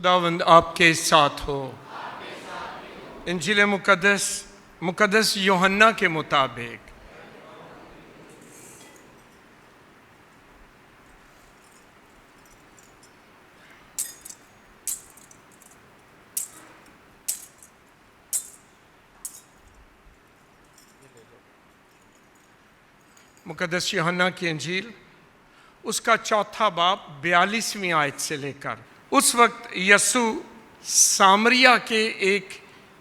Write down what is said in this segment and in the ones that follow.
खुदावंद आपके साथ हो। इंजील मुकद्दस यूहन्ना के मुताबिक। मुकद्दस यूहन्ना की इंजील उसका चौथा बाब 42वीं आयत से लेकर, उस वक्त यसु सामरिया के एक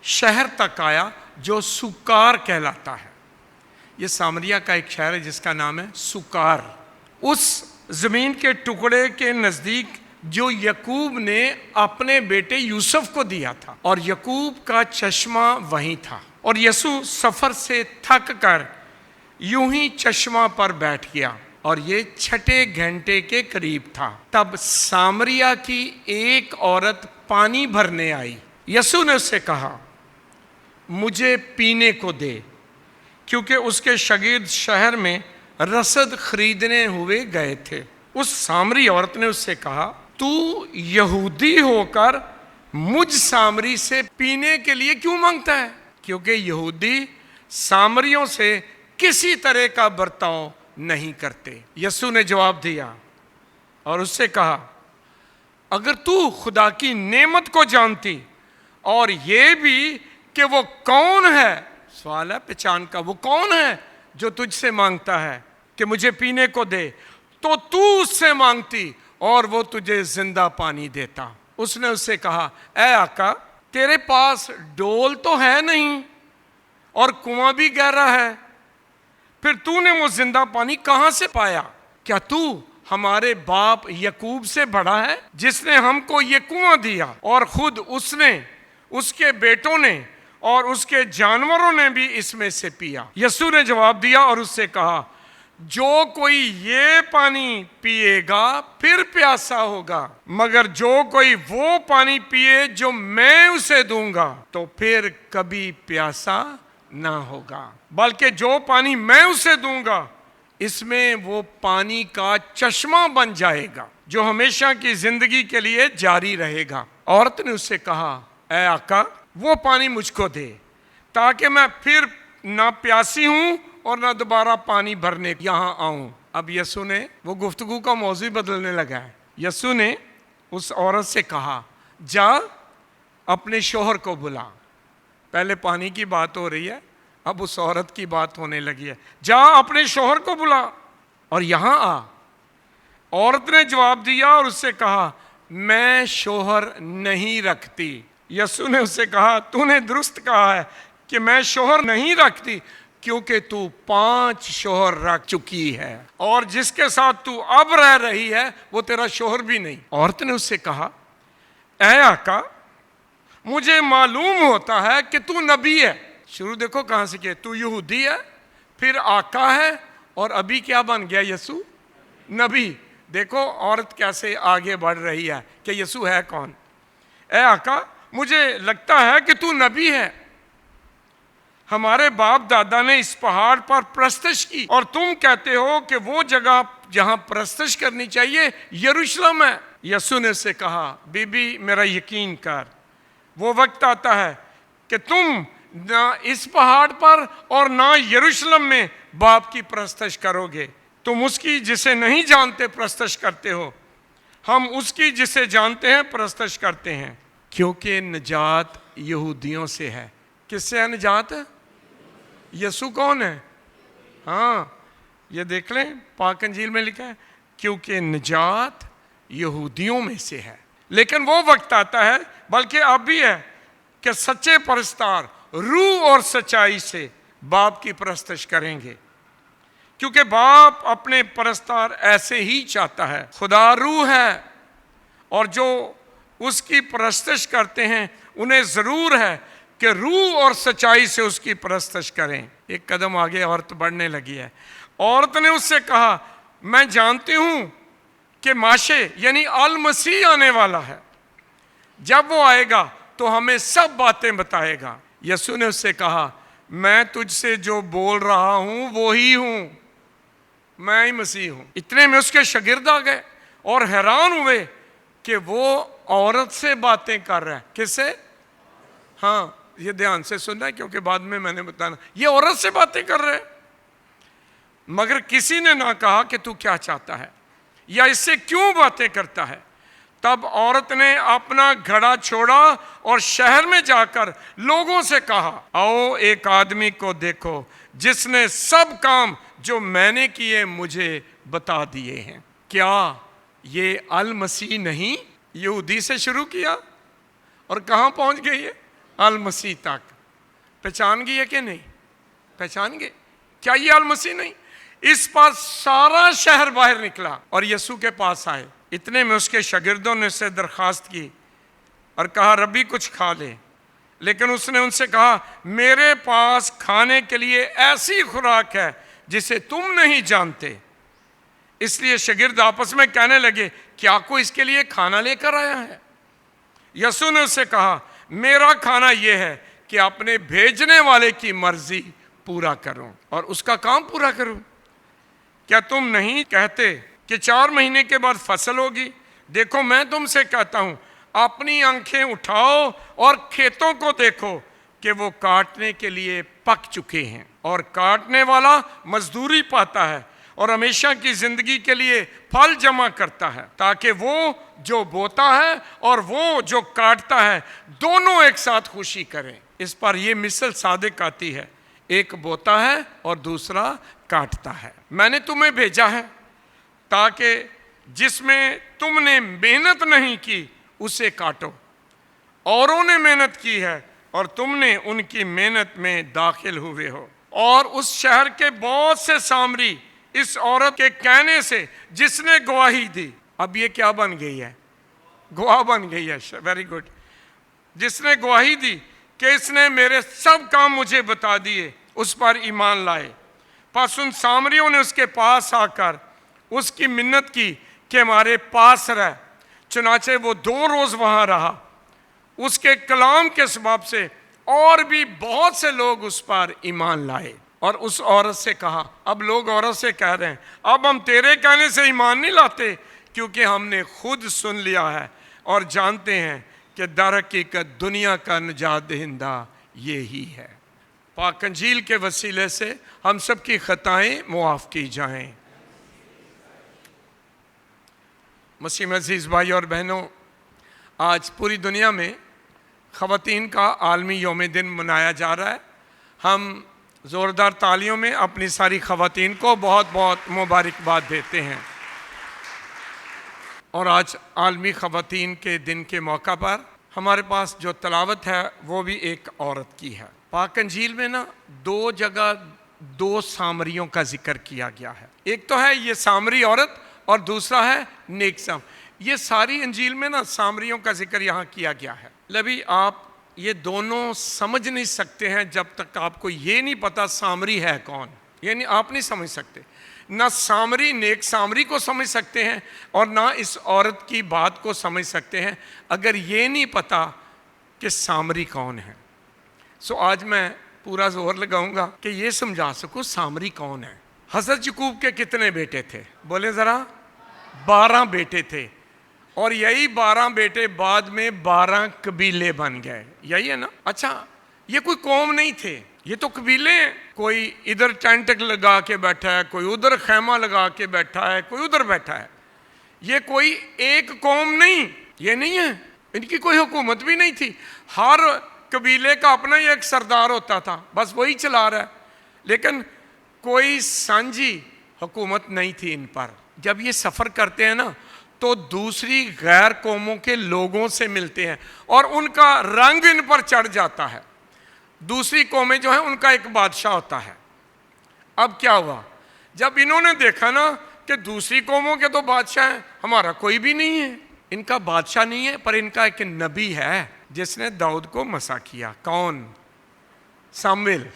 शहर तक आया जो सुकार कहलाता है। यह सामरिया का एक शहर है जिसका नाम है सुकार। उस जमीन के टुकड़े के नजदीक जो यकूब ने अपने बेटे यूसुफ को दिया था, और यकूब का चश्मा वहीं था। और यसु सफर से थक कर यूं ही चश्मा पर बैठ गया, और ये 6 घंटे के करीब था। तब सामरिया की एक औरत पानी भरने आई। यसु ने उससे कहा, मुझे पीने को दे, क्योंकि उसके शागिर्द शहर में रसद खरीदने हुए गए थे। उस सामरी औरत ने उससे कहा, तू यहूदी होकर मुझ सामरी से पीने के लिए क्यों मांगता है? क्योंकि यहूदी सामरियों से किसी तरह का बर्ताव नहीं करते। यसु ने जवाब दिया और उससे कहा, अगर तू खुदा की नेमत को जानती और ये भी कि वो कौन है, सवाल है पहचान का, वो कौन है जो तुझसे मांगता है कि मुझे पीने को दे, तो तू उससे मांगती और वो तुझे जिंदा पानी देता। उसने उससे कहा, ऐ आका, तेरे पास डोल तो है नहीं और कुआं भी गहरा है, फिर तूने वो जिंदा पानी कहां से पाया? क्या तू हमारे बाप यकूब से बड़ा है, जिसने हमको ये कुआं दिया, और खुद उसने, उसके बेटों ने और उसके जानवरों ने भी इसमें से पिया? यसु ने जवाब दिया और उससे कहा, जो कोई ये पानी पिएगा फिर प्यासा होगा, मगर जो कोई वो पानी पिए जो मैं उसे दूंगा तो फिर कभी प्यासा ना होगा, बल्कि जो पानी मैं उसे दूंगा इसमें वो पानी का चश्मा बन जाएगा जो हमेशा की जिंदगी के लिए जारी रहेगा। औरत ने उससे कहा, ऐ आका, वो पानी मुझको दे, ताकि मैं फिर ना प्यासी हूं और ना दोबारा पानी भरने यहां आऊं। अब यसु ने, वो गुफ्तगू का मौजू बदलने लगा है। यसु ने उस औरत से कहा, जा अपने शोहर को बुला। पहले पानी की बात हो रही है, अब उस औरत की बात होने लगी है। जा अपने शोहर को बुला और यहां आ। औरत ने जवाब दिया और उससे कहा, मैं शोहर नहीं रखती। यसु ने उससे कहा, तूने दुरुस्त कहा है कि मैं शोहर नहीं रखती, क्योंकि तू 5 शोहर रख चुकी है, और जिसके साथ तू अब रह रही है वो तेरा शोहर भी नहीं। औरत ने उससे कहा, ऐ आका, मुझे मालूम होता है कि तू नबी है। शुरू देखो कहां से किया, तू यहूदी है, फिर आका है, और अभी क्या बन गया यसु? नबी। देखो औरत कैसे आगे बढ़ रही है कि यसु है कौन। ऐ आका, मुझे लगता है कि तू नबी है। हमारे बाप दादा ने इस पहाड़ पर प्रस्तश की, और तुम कहते हो कि वो जगह जहां प्रस्तश करनी चाहिए यरूशलेम है। यसु ने उससे कहा, बीबी मेरा यकीन कर, वो वक्त आता है कि तुम ना इस पहाड़ पर और ना यरूशलेम में बाप की प्रस्तश करोगे। तुम उसकी जिसे नहीं जानते प्रस्तश करते हो, हम उसकी जिसे जानते हैं प्रस्तश करते हैं, क्योंकि निजात यहूदियों से है। किससे है निजात? यसु कौन है? हाँ, ये देख लें, पाक अंजील में लिखा है, क्योंकि निजात यहूदियों में से है। लेकिन वो वक्त आता है, बल्कि अब भी है, कि सच्चे परस्तार रूह और सच्चाई से बाप की परस्तश करेंगे, क्योंकि बाप अपने परस्तार ऐसे ही चाहता है। खुदा रूह है, और जो उसकी परस्तश करते हैं उन्हें जरूर है कि रूह और सच्चाई से उसकी परस्तश करें। एक कदम आगे औरत बढ़ने लगी है। औरत ने उससे कहा, मैं जानती हूं कि माशे यानी अल मसीह आने वाला है, जब वो आएगा तो हमें सब बातें बताएगा। यसु ने उससे कहा, मैं तुझसे जो बोल रहा हूं वो ही हूं, मैं ही मसीह हूं। इतने में उसके शागिर्द आ गए और हैरान हुए कि वो औरत से बातें कर रहा है। किससे? हाँ, ये ध्यान से सुनना है क्योंकि बाद में मैंने बताना, ये औरत से बातें कर रहे हैं। मगर किसी ने ना कहा कि तू क्या चाहता है या इससे क्यों बातें करता है। तब औरत ने अपना घड़ा छोड़ा और शहर में जाकर लोगों से कहा, आओ एक आदमी को देखो जिसने सब काम जो मैंने किए मुझे बता दिए हैं। क्या ये अल मसीह नहीं? यहूदी से शुरू किया और कहाँ पहुंच गई है? अल मसीह तक। पहचान गई है कि नहीं? पहचान गए? क्या ये अल मसीह नहीं? इस पर सारा शहर बाहर निकला और यीशु के पास आए। इतने में उसके शागिर्दों ने उससे दरखास्त की और कहा, रब्बी कुछ खा ले। लेकिन उसने उनसे कहा, मेरे पास खाने के लिए ऐसी खुराक है जिसे तुम नहीं जानते। इसलिए शागिर्द आपस में कहने लगे, क्या कोई इसके लिए खाना लेकर आया है? यीशु ने उससे कहा, मेरा खाना यह है कि अपने भेजने वाले की मर्जी पूरा करूं और उसका काम पूरा करूं। क्या तुम नहीं कहते कि 4 महीने के बाद फसल होगी? देखो मैं तुमसे कहता हूं, अपनी आंखें उठाओ और खेतों को देखो कि वो काटने के लिए पक चुके हैं और काटने वाला मजदूरी पाता है और हमेशा की जिंदगी के लिए फल जमा करता है, ताकि वो जो बोता है और वो जो काटता है दोनों एक साथ खुशी करें। इस पर यह मिसल सादिक आती है, एक बोता है और दूसरा काटता है। मैंने तुम्हें भेजा है ताकि जिसमें तुमने मेहनत नहीं की उसे काटो। औरों ने मेहनत की है और तुमने उनकी मेहनत में दाखिल हुए हो। और उस शहर के बहुत से सामरी इस औरत के कहने से जिसने गवाही दी, अब ये क्या बन गई है? गवाह बन गई है। Very good. जिसने गवाही दी कि इसने मेरे सब काम मुझे बता दिए, उस पर ईमान लाए। बस उन सामरियों ने उसके पास आकर उसकी मिन्नत की कि हमारे पास रह। चुनाचे वो 2 रोज वहां रहा। उसके कलाम के सबब से और भी बहुत से लोग उस पर ईमान लाए। और उस औरत से कहा, अब लोग औरत से कह रहे हैं, अब हम तेरे कहने से ईमान नहीं लाते, क्योंकि हमने खुद सुन लिया है और जानते हैं कि दर हकीकत दुनिया का निजात दहिंदा ये ही है। पाक अंजील के वसीले से हम सब की खताएं मुआफ़ की जाएं। मसीह में अज़ीज़ भाई और बहनों, आज पूरी दुनिया में ख़वातीन का आलमी यौम दिन मनाया जा रहा है। हम ज़ोरदार तालियों में अपनी सारी ख़वातीन को बहुत बहुत मुबारकबाद देते हैं। और आज आलमी ख़वातीन के दिन के मौका पर हमारे पास जो तलावत है वो भी एक औरत की है। पाक अंजील में ना 2 जगह 2 सामरियों का जिक्र किया गया है। एक तो है ये सामरी औरत और दूसरा है नेक साम। ये सारी अंजील में ना सामरियों का जिक्र यहाँ किया गया है। लभी आप ये दोनों समझ नहीं सकते हैं जब तक आपको ये नहीं पता सामरी है कौन। ये नहीं, आप नहीं समझ सकते। ना सामरी नेक सामरी को समझ सकते हैं और ना इस औरत की बात को समझ सकते हैं अगर ये नहीं पता कि सामरी कौन है। सो आज मैं पूरा जोर लगाऊंगा कि ये समझा सकूं सामरी कौन है। हज़रत याकूब के कितने बेटे थे? बोले ज़रा। 12 बेटे थे और यही 12 बेटे बाद में 12 कबीले बन गए। यही है ना? अच्छा, ये कोई कौम नहीं थे, ये तो कबीले हैं। कोई इधर टेंट लगा के बैठा है, कोई उधर खैमा लगा के बैठा है, कोई उधर बैठा है। ये कोई एक कौम नहीं, ये नहीं है। इनकी कोई हुकूमत भी नहीं थी। हर कबीले का अपना ही एक सरदार होता था, बस वही चला रहा है। लेकिन कोई सांझी हुकूमत नहीं थी इन पर। जब ये सफ़र करते हैं ना तो दूसरी गैर कौमों के लोगों से मिलते हैं और उनका रंग इन पर चढ़ जाता है। दूसरी कौमें जो है उनका एक बादशाह होता है। अब क्या हुआ, जब इन्होंने देखा ना कि दूसरी कौमों के तो बादशाह हैं, हमारा कोई भी नहीं है। इनका बादशाह नहीं है पर इनका एक नबी है जिसने दाऊद को मसा किया। कौन? सामुएल।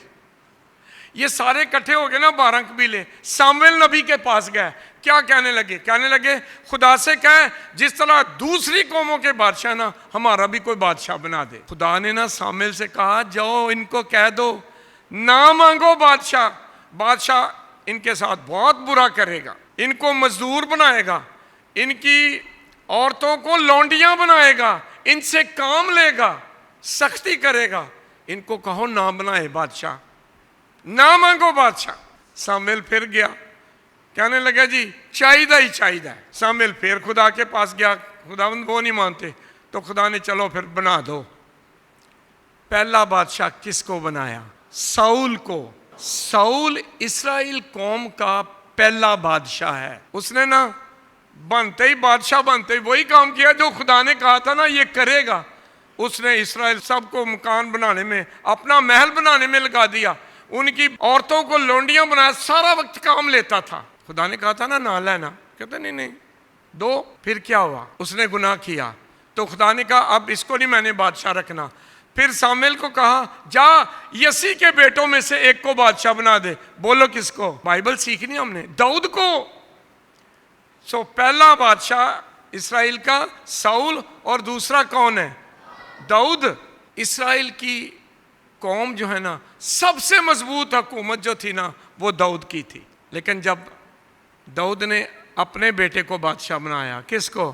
ये सारे इकट्ठे हो गए ना 12 कबीले। सामुएल नबी के पास गए। क्या कहने लगे? कहने लगे खुदा से कहे जिस तरह दूसरी कौमों के बादशाह ना, हमारा भी कोई बादशाह बना दे। खुदा ने ना सामुएल से कहा, जाओ इनको कह दो ना मांगो बादशाह। बादशाह इनके साथ बहुत बुरा करेगा, इनको मजदूर बनाएगा, इनकी औरतों को लौंडियां बनाएगा, इनसे काम लेगा, सख्ती करेगा। इनको कहो ना बनाए बादशाह, ना मांगो बादशाह। सामुएल फिर गया, कहने लगा जी चाहिदा ही चाहिदा है। सामुएल फिर खुदा के पास गया, खुदावंद वो नहीं मानते, तो खुदा ने चलो फिर बना दो। पहला बादशाह किसको बनाया? साउल को। साउल इस्राएल कौम का पहला बादशाह है। उसने ना बनते ही बादशाह बनते ही वही काम किया जो खुदा ने कहा था ना ये करेगा। उसने इस्राएल सबको मकान बनाने में, अपना महल बनाने में लगा दिया, उनकी औरतों को लौंडियां बनाया, सारा वक्त काम लेता था। खुदा ने कहा था ना लेना, कहते नहीं नहीं दो। फिर क्या हुआ? उसने गुनाह किया, तो खुदा ने कहा अब इसको नहीं मैंने बादशाह रखना। फिर सामुएल को कहा जा यसी के बेटों में से एक को बादशाह बना दे। बोलो किसको? बाइबल सीखनी हमने, दाऊद को। सो पहला बादशाह इस्राएल का साउल, और दूसरा कौन है? दाऊद। इस्राएल की कौम जो है ना, सबसे मजबूत हुकूमत जो थी ना वो दाऊद की थी। लेकिन जब दाऊद ने अपने बेटे को बादशाह बनाया, किसको?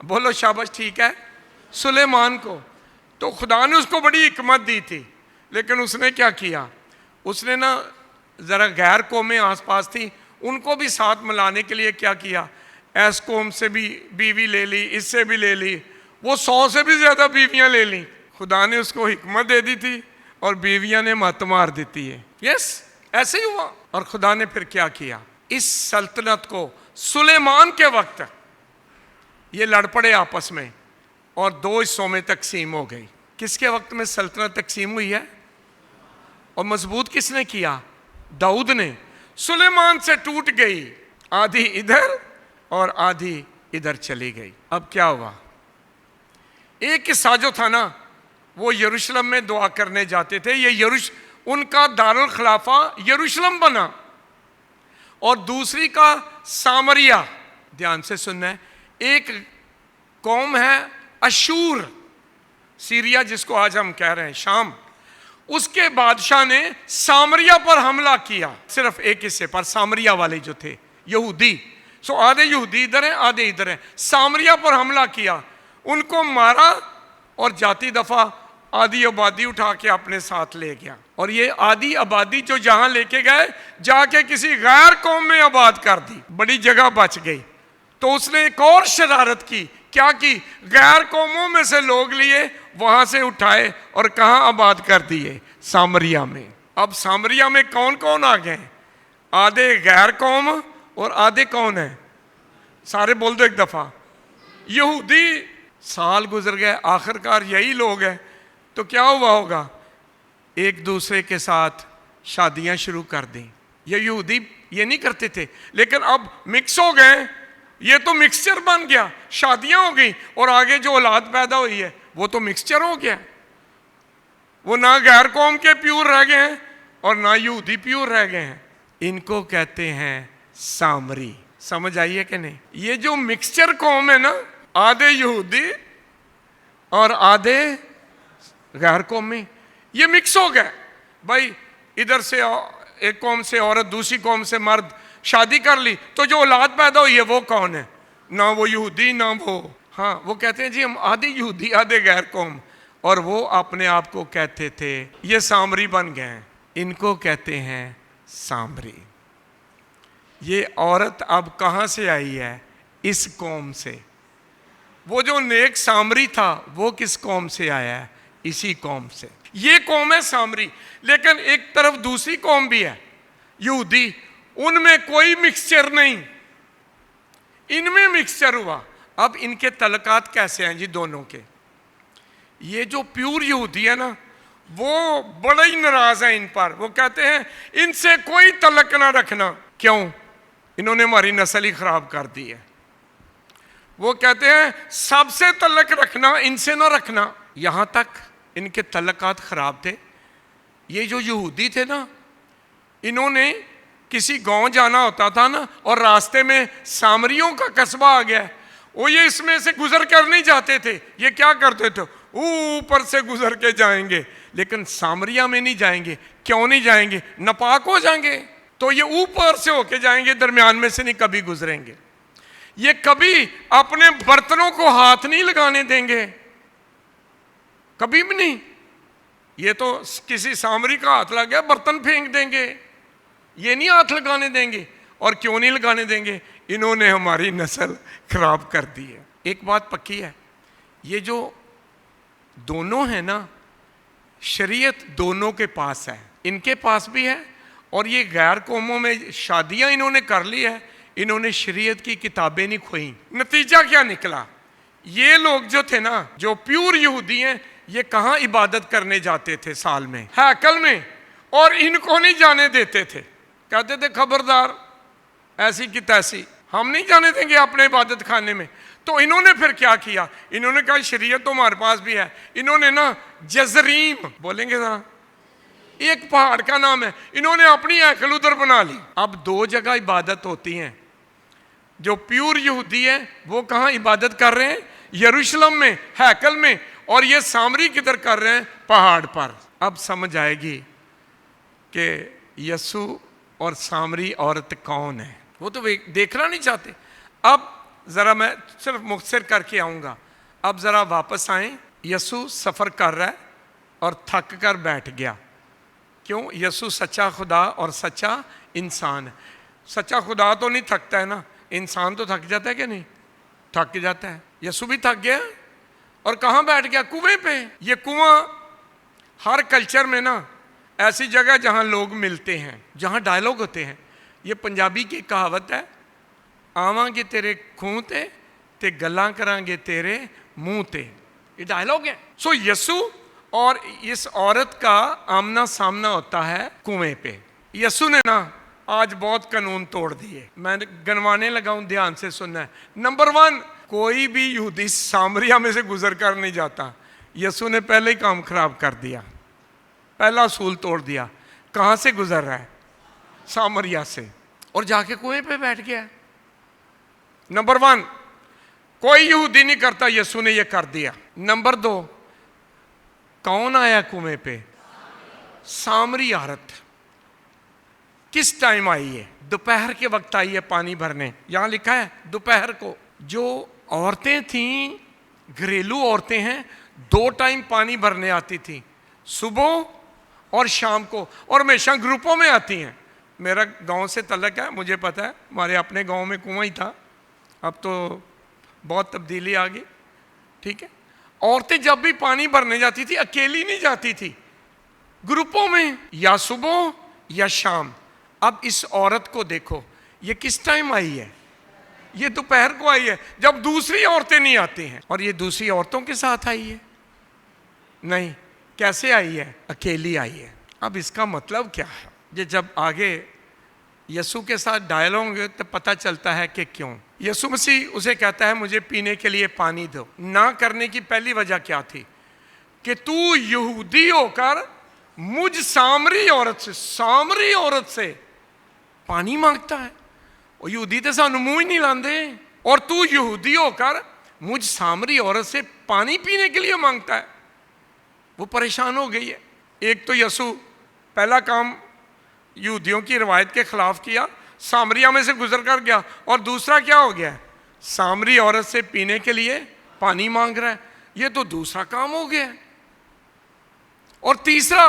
बोलो शाबाश, ठीक है, सुलेमान को। तो खुदा ने उसको बड़ी हिकमत दी थी, लेकिन उसने क्या किया? उसने ना ज़रा गैर कौमें आसपास थी, उनको भी साथ मिलाने के लिए क्या किया? ऐस कौम से भी बीवी ले ली, इससे भी ले ली, वो 100 से भी ज़्यादा बीवियां ले ली। खुदा ने उसको हिकमत दे दी थी और बीवियां ने मत मार देती है। यस, ऐसे ही हुआ। और खुदा ने फिर क्या किया? इस सल्तनत को सुलेमान के वक्त ये लड़ पड़े आपस में और 2 हिस्सों में तकसीम हो गई। किसके वक्त में सल्तनत तकसीम हुई है? और मजबूत किसने किया? दाऊद ने। सुलेमान से टूट गई, आधी इधर और आधी इधर चली गई। अब क्या हुआ? एक हिस्सा जो था ना वो यरूशलेम में दुआ करने जाते थे, ये उनका दारुल खिलाफा यरूशलेम बना। और दूसरी का सामरिया, ध्यान से सुनना है, एक कौम है अशूर, सीरिया जिसको आज हम कह रहे हैं, शाम। उसके बादशाह ने सामरिया पर हमला किया, सिर्फ एक हिस्से पर, सामरिया वाले जो थे यहूदी। सो आधे यहूदी इधर हैं, आधे इधर हैं। सामरिया पर हमला किया, उनको मारा और जाती दफा आधी आबादी उठा के अपने साथ ले गया। और ये आधी आबादी जो जहां लेके गए, जाके किसी गैर कौम में आबाद कर दी, बड़ी जगह बच गई। तो उसने एक और शरारत की, क्या की? गैर कौमों में से लोग लिए, वहां से उठाए और कहां आबाद कर दिए? सामरिया में। अब सामरिया में कौन कौन आ गए? आधे गैर कौम और आधे कौन है? सारे बोल दो एक दफा, यहूदी। साल गुजर गए, आखिरकार यही लोग हैं। तो क्या हुआ होगा? एक दूसरे के साथ शादियां शुरू कर दी। ये यहूदी ये नहीं करते थे, लेकिन अब मिक्स हो गए, ये तो मिक्सचर बन गया, शादियां हो गई, और आगे जो औलाद पैदा हुई है वो तो मिक्सचर हो गया। वो ना गैर कौम के प्योर रह गए हैं और ना यहूदी प्योर रह गए हैं। इनको कहते हैं सामरी। समझ आइए कि नहीं? ये जो मिक्सचर कौम है ना, आधे यहूदी और आधे गैर कौमी, ये मिक्स हो गए। भाई इधर से एक कौम से औरत, दूसरी कौम से मर्द शादी कर ली, तो जो औलाद पैदा हुई है वो कौन है? ना वो यहूदी ना वो। हाँ, वो कहते हैं जी हम आधे यहूदी आधे गैर कौम। और वो अपने आप को कहते थे ये सामरी बन गए। इनको कहते हैं सामरी। ये औरत अब कहाँ से आई है? इस कौम से। वो जो नेक सामरी था वो किस कौम से आया है? इसी कौम से। ये कौम है सामरी। लेकिन एक तरफ दूसरी कौम भी है, यहूदी। उनमें कोई मिक्सचर नहीं, इनमें मिक्सचर हुआ। अब इनके तलकात कैसे हैं जी दोनों के? ये जो प्योर यहूदी है ना, वो बड़े ही नाराज हैं इन पर। वो कहते हैं इनसे कोई तलक ना रखना। क्यों? इन्होंने हमारी नस्ल ही खराब कर दी है। वो कहते हैं सबसे तलक रखना, इनसे ना रखना। यहां तक इनके तलकात खराब थे। ये जो यहूदी थे ना, इन्होंने किसी गांव जाना होता था ना, और रास्ते में सामरियों का कस्बा आ गया, वो ये इसमें से गुजर कर नहीं जाते थे। ये क्या करते थे? ऊपर से गुजर के जाएंगे, लेकिन सामरिया में नहीं जाएंगे। क्यों नहीं जाएंगे? नापाक हो जाएंगे। तो ये ऊपर से होके जाएंगे, दरमियान में से नहीं कभी गुजरेंगे। ये कभी अपने बर्तनों को हाथ नहीं लगाने देंगे, कभी भी नहीं। ये तो किसी सामरी का हाथ लग गया बर्तन फेंक देंगे, ये नहीं हाथ लगाने देंगे। और क्यों नहीं लगाने देंगे? इन्होंने हमारी नस्ल खराब कर दी है। एक बात पक्की है, ये जो दोनों है ना, शरीयत दोनों के पास है, इनके पास भी है, और ये गैर कौमों में शादियां इन्होंने कर ली है, इन्होंने शरीयत की किताबें नहीं खोई। नतीजा क्या निकला? ये लोग जो थे ना, जो प्योर यहूदी हैं, ये कहाँ इबादत करने जाते थे? साल में हैकल में, और इनको नहीं जाने देते थे। कहते थे खबरदार, ऐसी की तैसी, हम नहीं जाने देंगे अपने इबादत खाने में। तो इन्होंने फिर क्या किया? इन्होंने कहा शरीयत तो हमारे पास भी है। इन्होंने ना जजरीम, बोलेंगे ना, एक पहाड़ का नाम है, इन्होंने अपनी हैकल उधर बना ली। अब दो जगह इबादत होती हैं। जो प्योर यहूदी है वो कहाँ इबादत कर रहे हैं? यरूशलेम में, हैकल में, और ये सामरी किधर कर रहे हैं? पहाड़ पर। अब समझ आएगी कि यसु और सामरी औरत कौन है। वो तो देखना नहीं चाहते। अब जरा मैं सिर्फ मुख्तसर करके आऊंगा। अब जरा वापस आए। यसु सफर कर रहा है और थक कर बैठ गया। क्यों? यसु सच्चा खुदा और सच्चा इंसान है। सच्चा खुदा तो नहीं थकता है ना, इंसान तो थक जाता है कि नहीं? थक जाता है। यसु भी थक गया और कहाँ बैठ गया? कुएं पे। ये कुआं हर कल्चर में ना ऐसी जगह जहाँ लोग मिलते हैं, जहाँ डायलॉग होते हैं। ये पंजाबी की कहावत है, आवांगे तेरे खूह ते ते गल्लां करांगे तेरे मुंह ते। ये डायलॉग है। सो यसु और इस औरत का आमना सामना होता है कुएं पे। यसु ने ना आज बहुत कानून तोड़ दिए। मैं गनवाने लगा हूं, ध्यान से सुनना है। नंबर 1, कोई भी यहूदी सामरिया में से गुजर कर नहीं जाता। यसु ने पहले ही काम खराब कर दिया, पहला असूल तोड़ दिया। कहां से गुजर रहा है? सामरिया से, और जाके कुएं पे बैठ गया। नंबर 1, कोई यहूदी नहीं करता, यसु ने यह कर दिया। नंबर 2, कौन आया कुएं पे? सामरी औरत। किस टाइम आई है? दोपहर के वक्त आई है पानी भरने। यहां लिखा है दोपहर को। जो औरतें थीं, घरेलू औरतें हैं, 2 टाइम पानी भरने आती थी, सुबह और शाम को, और हमेशा ग्रुपों में आती हैं। मेरा गांव से तल्लक है, मुझे पता है। हमारे अपने गांव में कुआं ही था, अब तो बहुत तब्दीली आ गई। ठीक है। औरतें जब भी पानी भरने जाती थी, अकेली नहीं जाती थी, ग्रुपों में, या सुबह या शाम। अब इस औरत को देखो, ये किस टाइम आई है? ये दोपहर को आई है, जब दूसरी औरतें नहीं आती हैं। और ये दूसरी औरतों के साथ आई है? नहीं। कैसे आई है? अकेली आई है। अब इसका मतलब क्या है? ये जब आगे यसु के साथ डायलॉग तो पता चलता है कि क्यों। यसु मसीह उसे कहता है मुझे पीने के लिए पानी दो। ना करने की पहली वजह क्या थी? कि तू यहूदी होकर मुझ सामरी औरत से पानी मांगता है। और यहूदी तो सानू मुंह ही नहीं लांदे, और तू यहूदी होकर मुझ सामरी औरत से पानी पीने के लिए मांगता है। वो परेशान हो गई है। एक तो यसु पहला काम यहूदियों की रवायत के खिलाफ किया, सामरिया में से गुजर कर गया। और दूसरा क्या हो गया? सामरी औरत से पीने के लिए पानी मांग रहा है। ये तो दूसरा काम हो गया। और तीसरा,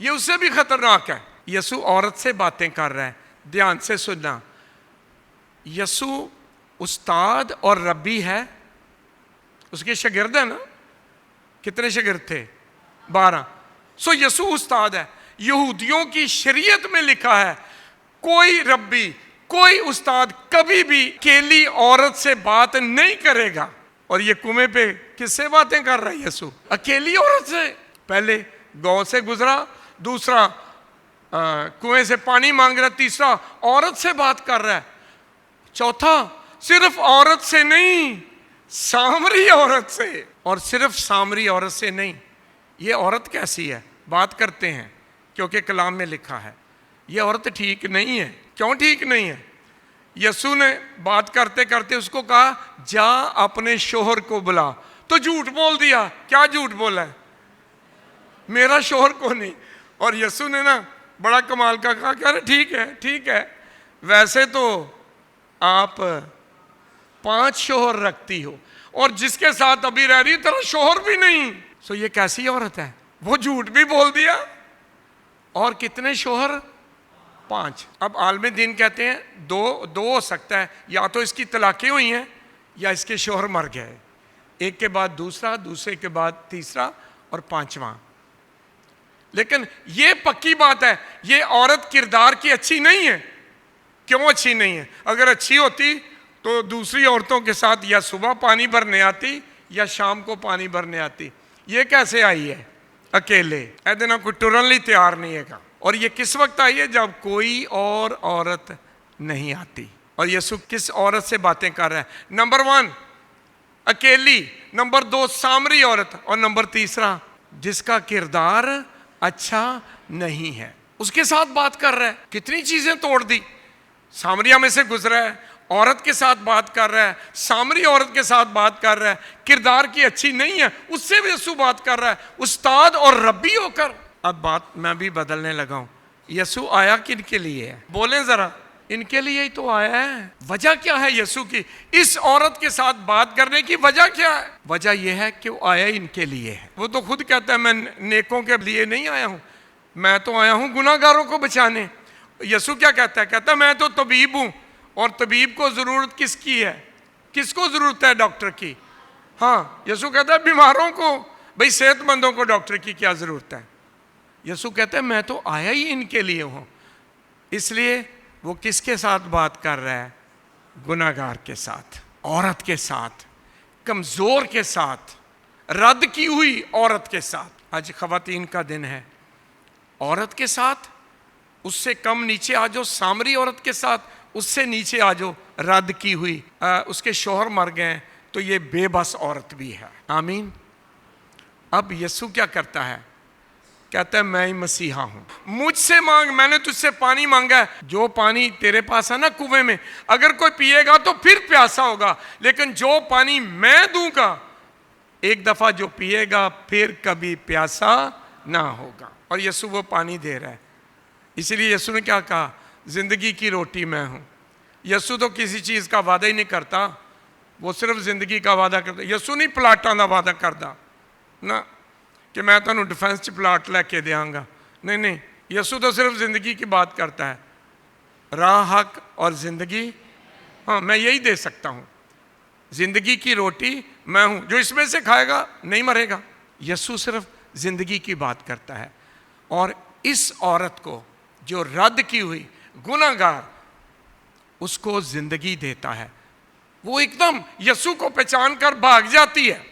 ये उससे भी खतरनाक है, यसु औरत से बातें कर रहा है। ध्यान से सुनना। यसु उस्ताद और रब्बी है, उसके शागिर्द है ना। कितने शागिर्द थे? 12। सो यसु उस्ताद है। यहूदियों की शरीयत में लिखा है कोई रब्बी, कोई उस्ताद कभी भी अकेली औरत से बात नहीं करेगा। और ये कुएं पे किससे बातें कर रहा है यसु? अकेली औरत से। पहले गांव से गुजरा, दूसरा कुएं से पानी मांग रहा, तीसरा औरत से बात कर रहा है, चौथा सिर्फ औरत से नहीं, सामरी औरत से। और सिर्फ सामरी औरत से नहीं, ये औरत कैसी है? बात करते हैं, क्योंकि कलाम में लिखा है ये औरत ठीक नहीं है। क्यों ठीक नहीं है? यसु ने बात करते करते उसको कहा जा अपने शोहर को बुला, तो झूठ बोल दिया। क्या झूठ बोला है? मेरा शोहर को नहीं। और यसु ने ना बड़ा कमाल का कहा, कह रहे ठीक है, वैसे तो आप 5 शोहर रखती हो और जिसके साथ अभी रह रही तेरा शोहर भी नहीं, सो ये कैसी औरत है? वो झूठ भी बोल दिया। और कितने शोहर? 5। अब आलम दीन कहते हैं दो हो सकता है, या तो इसकी तलाकें हुई हैं या इसके शोहर मर गए, एक के बाद दूसरा, दूसरे के बाद तीसरा और 5वां। लेकिन ये पक्की बात है, ये औरत किरदार की अच्छी नहीं है। क्यों अच्छी नहीं है? अगर अच्छी होती तो दूसरी औरतों के साथ या सुबह पानी भरने आती या शाम को पानी भरने आती। ये कैसे आई है अकेले? ऐसे ना कोई टुरन ली तैयार नहीं है। और ये किस वक्त आई है? जब कोई और औरत नहीं आती। और यीशु किस औरत से बातें कर रहा है? नंबर 1 अकेली, नंबर 2 सामरी औरत, और नंबर 3 जिसका किरदार अच्छा नहीं है, उसके साथ बात कर रहा है। कितनी चीजें तोड़ दी। सामरिया में से गुजरा है, औरत के साथ बात कर रहा है, सामरी औरत के साथ बात कर रहा है, किरदार की अच्छी नहीं है उससे भी यीशु बात कर रहा है, उस्ताद और रब्बी होकर। अब बात मैं भी बदलने लगा हूं। यीशु आया किन के लिए है? बोलें जरा। इनके लिए ही तो आया है। वजह क्या है यीशु की इस औरत के साथ बात करने की? वजह क्या है? वजह यह है कि वो आया इनके लिए है। वो तो खुद कहता है मैं नेकों के लिए नहीं आया हूं, मैं तो आया हूं गुनाहगारों को बचाने। यीशु क्या कहता है? कहता है मैं तो तबीब हूं, और तबीब को जरूरत किसकी है? किसको जरूरत है? डॉक्टर की। हाँ, यीशु कहता है बीमारों को, भाई सेहतमंदों को डॉक्टर की क्या जरूरत है? यीशु कहता है मैं तो आया ही इनके लिए हूं। इसलिए वो किसके साथ बात कर रहा है? गुनाहगार के साथ, औरत के साथ, कमजोर के साथ, रद्द की हुई औरत के साथ। आज खवातीन का दिन है। औरत के साथ, उससे कम नीचे आ जाओ सामरी औरत के साथ, उससे नीचे आ जाओ रद्द की हुई, उसके शोहर मर गए, तो ये बेबस औरत भी है। आमीन। अब यीशु क्या करता है? कहता है मैं ही मसीहा हूं, मुझसे मांग, मैंने तुझसे पानी मांगा है। जो पानी तेरे पास है ना कुएं में, अगर कोई पिएगा तो फिर प्यासा होगा, लेकिन जो पानी मैं दूंगा, एक दफा जो पिएगा फिर कभी प्यासा ना होगा। और यीशु वो पानी दे रहा है। इसलिए यीशु ने क्या कहा? जिंदगी की रोटी मैं हूं। यीशु तो किसी चीज का वादा ही नहीं करता, वो सिर्फ जिंदगी का वादा करता। यीशु नहीं प्लाटां का वादा करता ना, कि मैं तुहानू डिफेंस च प्लाट लैके देंगा। नहीं नहीं, यीशु तो सिर्फ जिंदगी की बात करता है। राह, हक और जिंदगी, हाँ मैं यही दे सकता हूं। जिंदगी की रोटी मैं हूं, जो इसमें से खाएगा नहीं मरेगा। यीशु सिर्फ जिंदगी की बात करता है। और इस औरत को जो रद्द की हुई गुनाहगार, उसको जिंदगी देता है। वो एकदम यीशु को पहचान कर भाग जाती है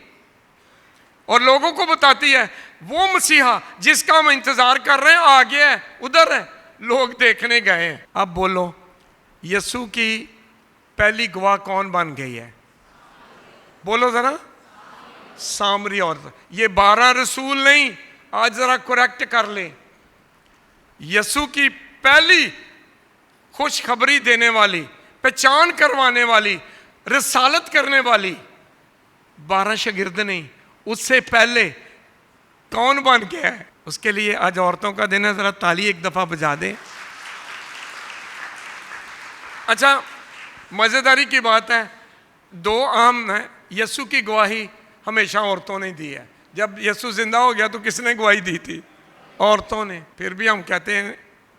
और लोगों को बताती है वो मसीहा जिसका हम इंतजार कर रहे हैं आ गया है, उधर है, लोग देखने गए हैं। अब बोलो, यीशु की पहली गवाह कौन बन गई है? बोलो जरा। सामरी औरत। ये 12 रसूल नहीं, आज जरा करेक्ट कर ले। यीशु की पहली खुशखबरी देने वाली, पहचान करवाने वाली, रसालत करने वाली 12 शागिर्द नहीं, उससे पहले कौन बन गया है? उसके लिए आज औरतों का दिन है, जरा ताली एक दफा बजा दें। अच्छा, मजेदारी की बात है, 2 आम है। यीशु की गवाही हमेशा औरतों ने दी है। जब यीशु जिंदा हो गया तो किसने गवाही दी थी? औरतों ने। फिर भी हम कहते हैं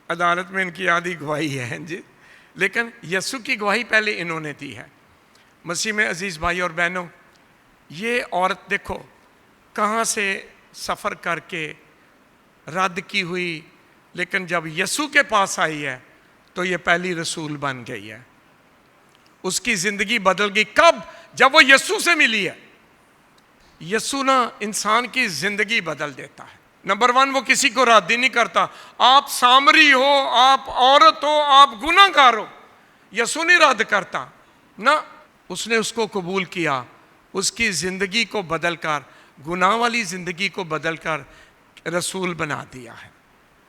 अदालत में इनकी आधी गवाही है जी, लेकिन यीशु की गवाही पहले इन्होंने दी है। मसीह में अजीज भाई और बहनों, ये औरत देखो कहाँ से सफ़र करके रद्द की हुई, लेकिन जब यीशु के पास आई है तो ये पहली रसूल बन गई है। उसकी ज़िंदगी बदल गई। कब? जब वो यीशु से मिली है। यीशु ना इंसान की ज़िंदगी बदल देता है। नंबर 1, वो किसी को रद्द ही नहीं करता। आप सामरी हो, आप औरत हो, आप गुनाहगार हो, यीशु नहीं रद्द करता ना। उसने उसको कबूल किया, उसकी ज़िंदगी को बदलकर, गुनाह वाली ज़िंदगी को बदलकर रसूल बना दिया है।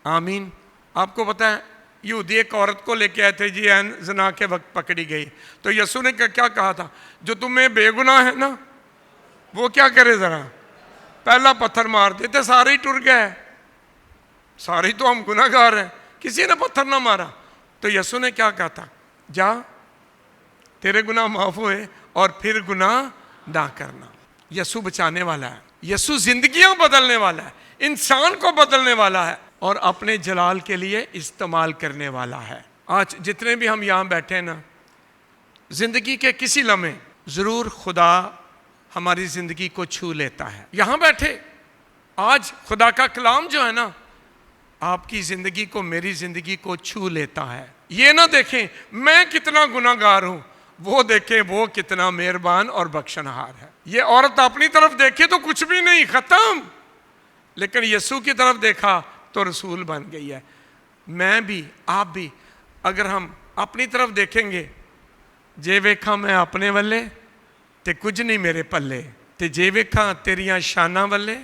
आमीन। आपको पता है यहूदी एक औरत को लेके आए थे जी, ऐन ज़ना के वक्त पकड़ी गई, तो यीशु ने क्या कहा था? जो तुम्हें बेगुनाह है ना, वो क्या करे, ज़रा पहला पत्थर मार देते, सारे ही टुर गए। सारे तो हम गुनाहगार हैं, किसी ने पत्थर ना मारा। तो यीशु ने क्या कहा था? जा, तेरे गुनाह माफ हुए और फिर गुनाह ना करना। यसु बचाने वाला है, यसु जिंदगियां बदलने वाला है, इंसान को बदलने वाला है और अपने जलाल के लिए इस्तेमाल करने वाला है। आज जितने भी हम यहाँ बैठे हैं ना, जिंदगी के किसी लम्हे जरूर खुदा हमारी जिंदगी को छू लेता है। यहाँ बैठे आज खुदा का कलाम जो है ना, आपकी जिंदगी को, मेरी जिंदगी को छू लेता है। ये ना देखें मैं कितना गुनाहगार हूं, वो देखें वो कितना मेहरबान और बख्शनहार है। ये औरत अपनी तरफ देखे तो कुछ भी नहीं, खत्म, लेकिन यीशु की तरफ देखा तो रसूल बन गई है। मैं भी, आप भी, अगर हम अपनी तरफ देखेंगे, जे वेखा मैं अपने वल्ले ते कुछ नहीं मेरे पल्ले, ते जे वेखा तेरियां शाना वल्ले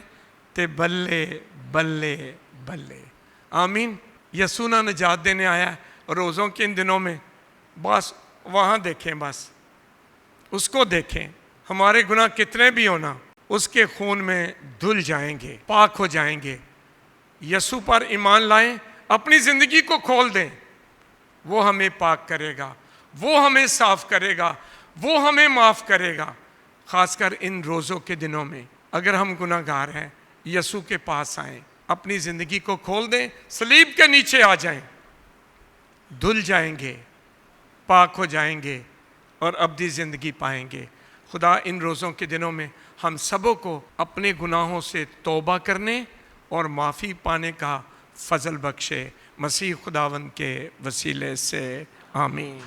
ते बल्ले बल्ले बल्ले। आमीन। यीशु ना निजात देने आया है, रोज़ों के इन दिनों में बस वहाँ देखें, बस उसको देखें। हमारे गुनाह कितने भी होना, उसके खून में धुल जाएंगे, पाक हो जाएंगे। यीशु पर ईमान लाएं, अपनी ज़िंदगी को खोल दें, वो हमें पाक करेगा, वो हमें साफ करेगा, वो हमें माफ़ करेगा। ख़ासकर इन रोज़ों के दिनों में अगर हम गुनाहगार हैं, यीशु के पास आएं, अपनी ज़िंदगी को खोल दें, सलीब के नीचे आ जाएं, धुल जाएंगे, पाक हो जाएंगे और अब्दी ज़िंदगी पाएंगे। खुदा इन रोज़ों के दिनों में हम सबों को अपने गुनाहों से तौबा करने और माफ़ी पाने का फजल बख्शे, मसीह खुदावंद के वसीले से, आमीन।